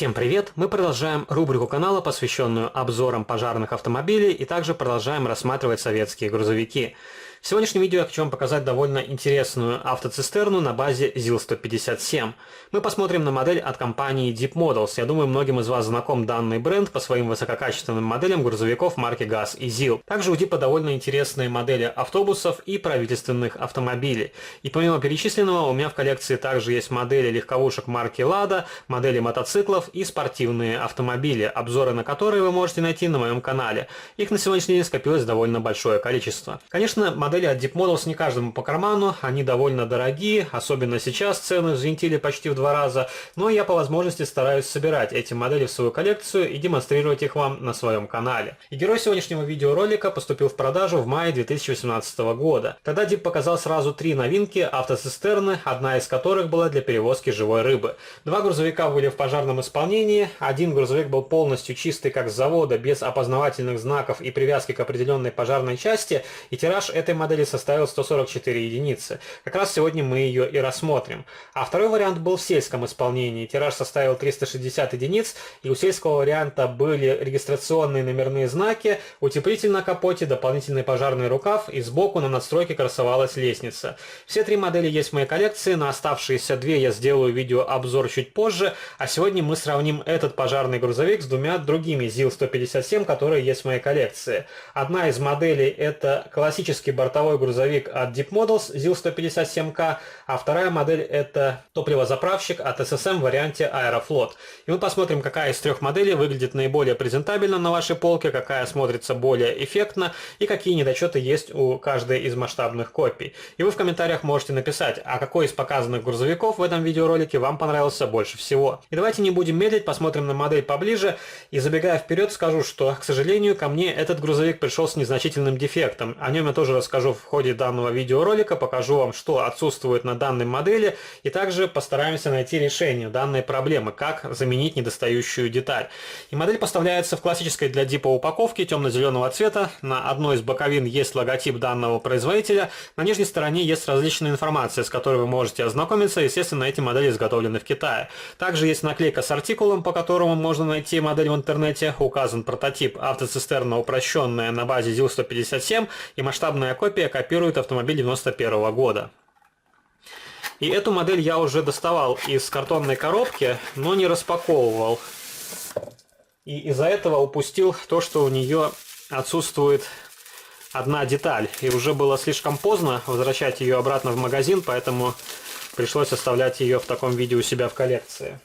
Всем привет! Мы продолжаем рубрику канала, посвященную обзорам пожарных автомобилей, и также продолжаем рассматривать советские грузовики. В сегодняшнем видео я хочу вам показать довольно интересную автоцистерну на базе ЗИЛ-157. Мы посмотрим на модель от компании Deep Models. Я думаю, многим из вас знаком данный бренд по своим высококачественным моделям грузовиков марки ГАЗ и ЗИЛ. Также у Deep довольно интересные модели автобусов и правительственных автомобилей. И помимо перечисленного, у меня в коллекции также есть модели легковушек марки Лада, модели мотоциклов и спортивные автомобили, обзоры на которые вы можете найти на моем канале. Их на сегодняшний день скопилось довольно большое количество. Конечно, модели от Deep Models не каждому по карману, они довольно дорогие, особенно сейчас цены взвинтили почти в 2 раза, но я по возможности стараюсь собирать эти модели в свою коллекцию и демонстрировать их вам на своем канале. И герой сегодняшнего видеоролика поступил в продажу в мае 2018 года. Тогда Deep показал сразу 3 новинки автоцистерны, одна из которых была для перевозки живой рыбы. 2 грузовика были в пожарном исполнении, один грузовик был полностью чистый как с завода, без опознавательных знаков и привязки к определенной пожарной части, и тираж этой модели составил 144 единицы. Как раз сегодня мы ее и рассмотрим. А второй вариант был в сельском исполнении. Тираж составил 360 единиц, и у сельского варианта были регистрационные номерные знаки, утеплитель на капоте, дополнительный пожарный рукав, и сбоку на надстройке красовалась лестница. Все 3 модели есть в моей коллекции, на оставшиеся 2 я сделаю видеообзор чуть позже, а сегодня мы сравним этот пожарный грузовик с 2 другими ЗИЛ-157, которые есть в моей коллекции. Одна из моделей это классический бортовой грузовик от Deep Models ЗИЛ-157К, а вторая модель это топливозаправщик от SSM в варианте Аэрофлот. И мы посмотрим, какая из 3 моделей выглядит наиболее презентабельно на вашей полке, какая смотрится более эффектно и какие недочеты есть у каждой из масштабных копий. И вы в комментариях можете написать, а какой из показанных грузовиков в этом видеоролике вам понравился больше всего. И давайте не будем медлить, посмотрим на модель поближе, и забегая вперед скажу, что, к сожалению, ко мне этот грузовик пришел с незначительным дефектом. О нем я тоже расскажу в ходе данного видеоролика, покажу вам, что отсутствует на данной модели, и также постараемся найти решение данной проблемы, как заменить недостающую деталь. И модель поставляется в классической для Дипа упаковке темно-зеленого цвета. На одной из боковин есть логотип данного производителя, на нижней стороне есть различная информация, с которой вы можете ознакомиться. Естественно, эти модели изготовлены в Китае. Также есть наклейка с артикулом, по которому можно найти модель в интернете. Указан прототип автоцистерна упрощенная на базе ЗИЛ-157, и масштабная копия копирует автомобиль 91 года. И эту модель я уже доставал из картонной коробки, но не распаковывал. И из-за этого упустил то, что у нее отсутствует одна деталь. И уже было слишком поздно возвращать ее обратно в магазин, поэтому пришлось оставлять ее в таком виде у себя в коллекции.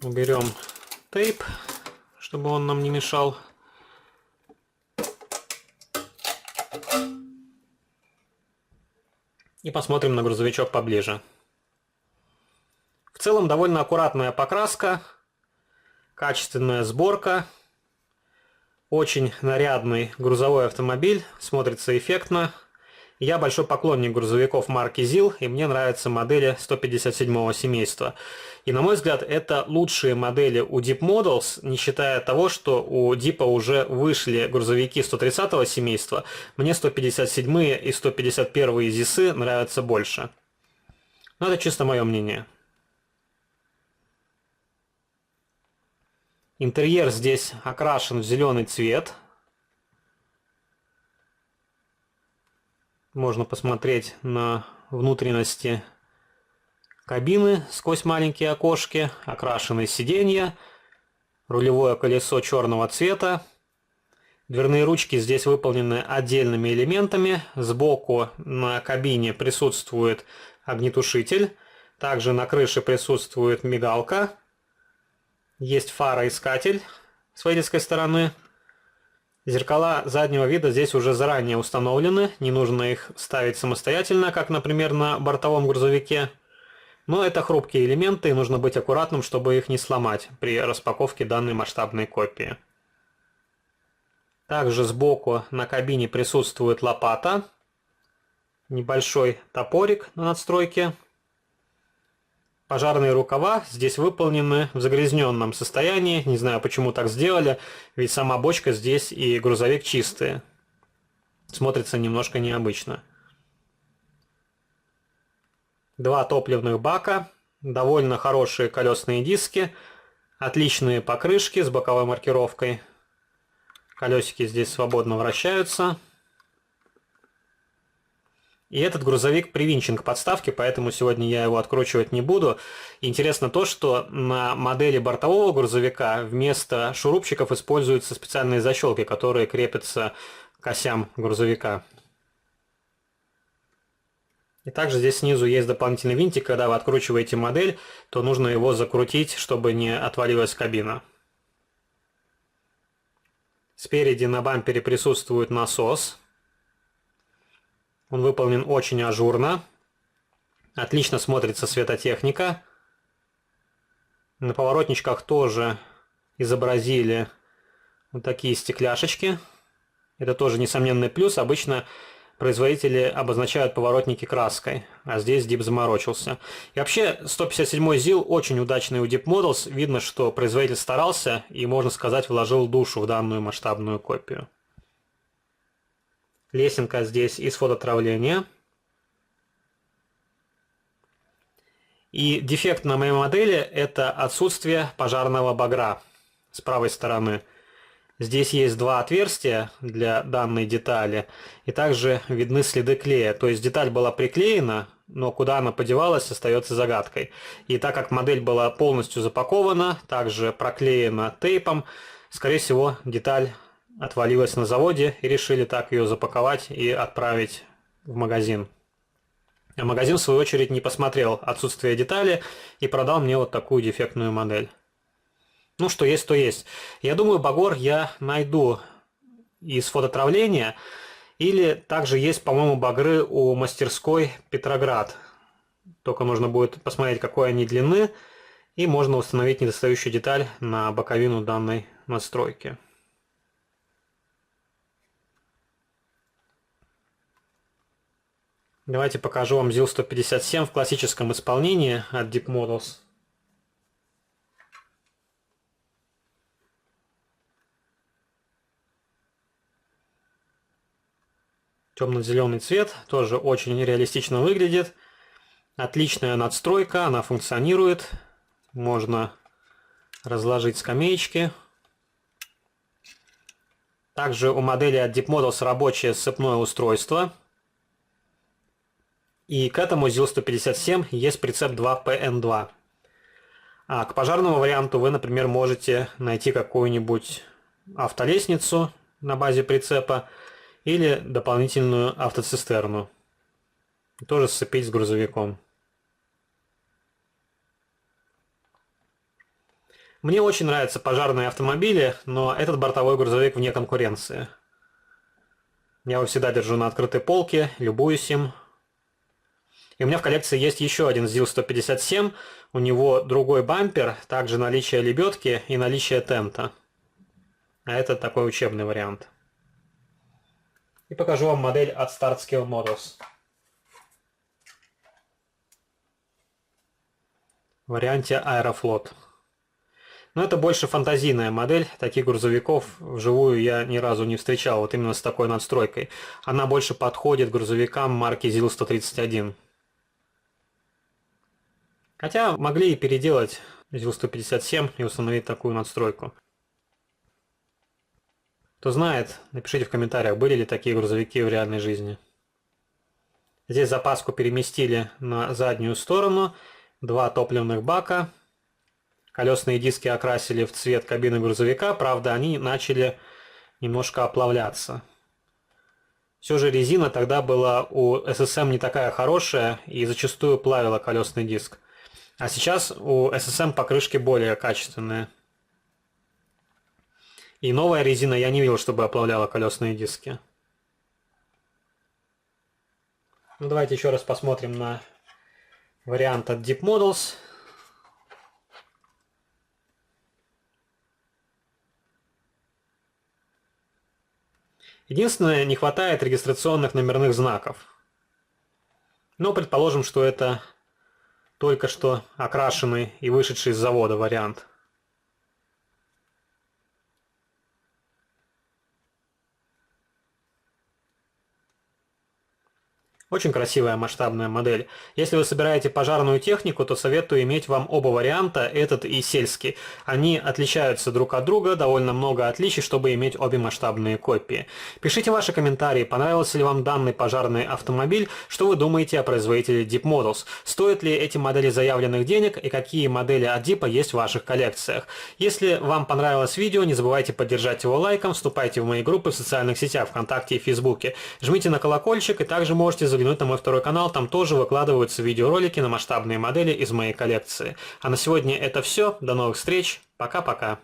Уберем тейп, чтобы он нам не мешал. И посмотрим на грузовичок поближе. В целом довольно аккуратная покраска, качественная сборка, очень нарядный грузовой автомобиль, смотрится эффектно. Я большой поклонник грузовиков марки ЗИЛ, и мне нравятся модели 157-го семейства. И на мой взгляд, это лучшие модели у Deep Models, не считая того, что у Deep уже вышли грузовики 130-го семейства. Мне 157-е и 151-е ЗИСы нравятся больше. Но это чисто мое мнение. Интерьер здесь окрашен в зеленый цвет. Можно посмотреть на внутренности кабины сквозь маленькие окошки, окрашенные сиденья, рулевое колесо черного цвета. Дверные ручки здесь выполнены отдельными элементами. Сбоку на кабине присутствует огнетушитель. Также на крыше присутствует мигалка. Есть фароискатель с водительской стороны. Зеркала заднего вида здесь уже заранее установлены, не нужно их ставить самостоятельно, как, например, на бортовом грузовике. Но это хрупкие элементы, и нужно быть аккуратным, чтобы их не сломать при распаковке данной масштабной копии. Также сбоку на кабине присутствует лопата, небольшой топорик на надстройке. Пожарные рукава здесь выполнены в загрязненном состоянии. Не знаю, почему так сделали, ведь сама бочка здесь и грузовик чистые. Смотрится немножко необычно. 2 топливных бака Довольно хорошие колесные диски, отличные покрышки с боковой маркировкой. Колесики здесь свободно вращаются. И этот грузовик привинчен к подставке, поэтому сегодня я его откручивать не буду. Интересно то, что на модели бортового грузовика вместо шурупчиков используются специальные защелки, которые крепятся к осям грузовика. И также здесь снизу есть дополнительный винтик. Когда вы откручиваете модель, то нужно его закрутить, чтобы не отвалилась кабина. Спереди на бампере присутствует насос. Он выполнен очень ажурно. Отлично смотрится светотехника. На поворотничках тоже изобразили вот такие стекляшечки. Это тоже несомненный плюс. Обычно производители обозначают поворотники краской, а здесь Deep заморочился. И вообще 157-й ЗИЛ очень удачный у Deep Models. Видно, что производитель старался и, можно сказать, вложил душу в данную масштабную копию. Лесенка здесь из фототравления. И дефект на моей модели — это отсутствие пожарного багра с правой стороны. Здесь есть два отверстия для данной детали, и также видны следы клея. То есть деталь была приклеена, но куда она подевалась, остается загадкой. И так как модель была полностью запакована, также проклеена тейпом, скорее всего, деталь отвалилась на заводе и решили так ее запаковать и отправить в магазин. А магазин, в свою очередь, не посмотрел отсутствие детали и продал мне вот такую дефектную модель. Ну, что есть, то есть. Я думаю, багор я найду из фототравления. Или также есть, по-моему, багры у мастерской Петроград. Только нужно будет посмотреть, какой они длины. И можно установить недостающую деталь на боковину данной настройки. Давайте покажу вам ЗИЛ-157 в классическом исполнении от Deep Models. Темно-зеленый цвет, тоже очень реалистично выглядит. Отличная надстройка, она функционирует. Можно разложить скамеечки. Также у модели от Deep Models рабочее сцепное устройство. И к этому ЗИЛ-157 есть прицеп 2PN2. А к пожарному варианту вы, например, можете найти какую-нибудь автолестницу на базе прицепа или дополнительную автоцистерну. Тоже сцепить с грузовиком. Мне очень нравятся пожарные автомобили, но этот бортовой грузовик вне конкуренции. Я его всегда держу на открытой полке, любуюсь им. И у меня в коллекции есть еще один ЗИЛ-157. У него другой бампер, также наличие лебедки и наличие тента. А это такой учебный вариант. И покажу вам модель от Start Scale Models. В варианте Аэрофлот. Но это больше фантазийная модель. Таких грузовиков вживую я ни разу не встречал. Вот именно с такой надстройкой. Она больше подходит грузовикам марки ЗИЛ-131. Хотя могли и переделать ЗИЛ-157 и установить такую надстройку. Кто знает, напишите в комментариях, были ли такие грузовики в реальной жизни. Здесь запаску переместили на заднюю сторону. Два топливных бака. Колесные диски окрасили в цвет кабины грузовика. Правда, они начали немножко оплавляться. Все же резина тогда была у ССМ не такая хорошая и зачастую плавила колесный диск. А сейчас у ССМ покрышки более качественные. И новая резина я не видел, чтобы оплавляла колесные диски. Ну, давайте еще раз посмотрим на вариант от Deep Models. Единственное, не хватает регистрационных номерных знаков. Но предположим, что это только что окрашенный и вышедший из завода вариант. Очень красивая масштабная модель. Если вы собираете пожарную технику, то советую иметь вам оба варианта, этот и сельский. Они отличаются друг от друга, довольно много отличий, чтобы иметь обе масштабные копии. Пишите ваши комментарии, понравился ли вам данный пожарный автомобиль, что вы думаете о производителе Deep Models, стоят ли эти модели заявленных денег и какие модели от Deep есть в ваших коллекциях. Если вам понравилось видео, не забывайте поддержать его лайком, вступайте в мои группы в социальных сетях ВКонтакте и Фейсбуке, жмите на колокольчик и также можете заглянуть на мой второй канал, там тоже выкладываются видеоролики на масштабные модели из моей коллекции. А на сегодня это все, до новых встреч, пока-пока.